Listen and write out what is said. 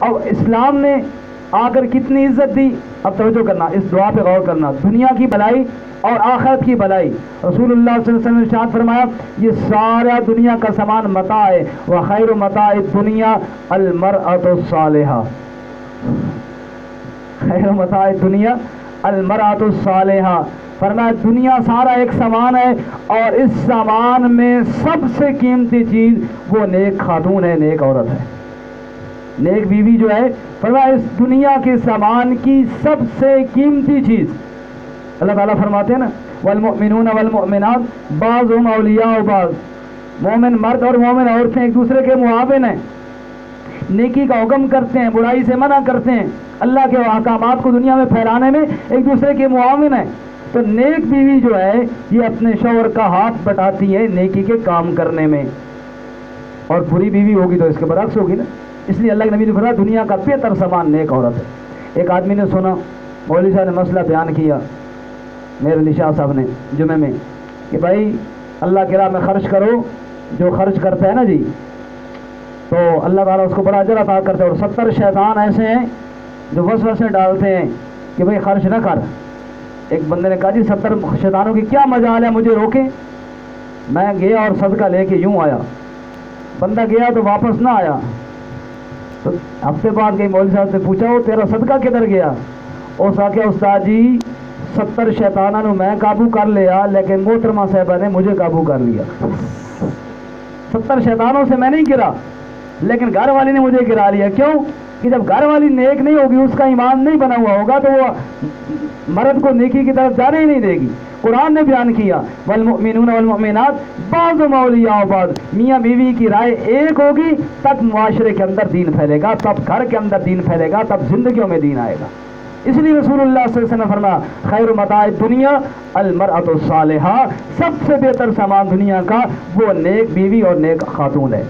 اور اسلام نے آ کر کتنی عزت دی. اب توجہ کرنا، اس دعا پہ غور کرنا. دنیا کی بھلائی اور آخرت کی بھلائی. رسول اللہ صلی اللہ علیہ وسلم نے ارشاد فرمایا یہ سارا دنیا کا سامان متاع ہے. وخیر متاع الدنیا المرأۃ الصالحہ. خیر متاع الدنیا المرأۃ الصالحہ. فرمایا دنیا سارا ایک سامان ہے اور اس سامان میں سب سے قیمتی چیز وہ نیک خاتون ہے، نیک عورت ہے، نیک بیوی جو ہے. فرمایا اس دنیا کے سامان کی سب سے قیمتی چیز. اللہ تعالیٰ فرماتے ہیں نا والمؤمنون والمؤمنات بعضهم اولیاء بعض. مومن مرد اور مومن عورتیں ایک دوسرے کے معاون ہیں، نیکی کا حکم کرتے ہیں، برائی سے منع کرتے ہیں، اللہ کے احکامات کو دنیا میں پھیلانے میں ایک دوسرے کے معاون ہیں. تو نیک بیوی جو ہے یہ اپنے شوہر کا ہاتھ بٹاتی ہے نیکی کے کام کرنے میں، اور بری بیوی ہوگی تو اس کے برعکس ہوگی نا. اس لیے اللہ کے نبی نے فرمایا دنیا کا بہتر سامان نیک عورت ہے. ایک آدمی نے سنا مولوی صاحب نے مسئلہ بیان کیا میرے نشاء صاحب نے جمعے میں کہ بھائی اللہ کی راہ میں خرچ کرو. جو خرچ کرتا ہے نا جی تو اللہ تعالیٰ اس کو بڑا اجر عطا کرتا ہے. اور 70 شیطان ایسے ہیں جو وسوسے ڈالتے ہیں کہ بھائی خرچ نہ کر. ایک بندے نے کہا جی 70 شیطانوں کی کیا مجال ہے مجھے روکیں. میں گیا اور صدقہ لے کے یوں آیا. بندہ گیا تو واپس نہ آیا. تو ہفتے بعد گئی مولوی صاحب سے پوچھا وہ تیرا صدقہ کدھر گیا؟ اس آ کے استاد جی 70 شیطانوں نے میں قابو کر لیا لیکن محترمہ صاحبہ نے مجھے قابو کر لیا. 70 شیطانوں سے میں نہیں گرا لیکن گھر والی نے مجھے گرا لیا. کیوں کہ جب گھر والی نیک نہیں ہوگی، اس کا ایمان نہیں بنا ہوا ہوگا تو وہ مرد کو نیکی کی طرف جانے ہی نہیں دے گی. قرآن نے بیان کیا والمؤمنون والمؤمنات بعضهم اولیاء بعض. میاں بیوی کی رائے ایک ہوگی تب معاشرے کے اندر دین پھیلے گا، تب گھر کے اندر دین پھیلے گا، تب زندگیوں میں دین آئے گا. اس لیے رسول اللہ صلی اللہ علیہ وسلم نے فرمایا خیر متاع الدنیا المرأۃ الصالحہ. سب سے بہتر سامان دنیا کا وہ نیک بیوی اور نیک خاتون ہے.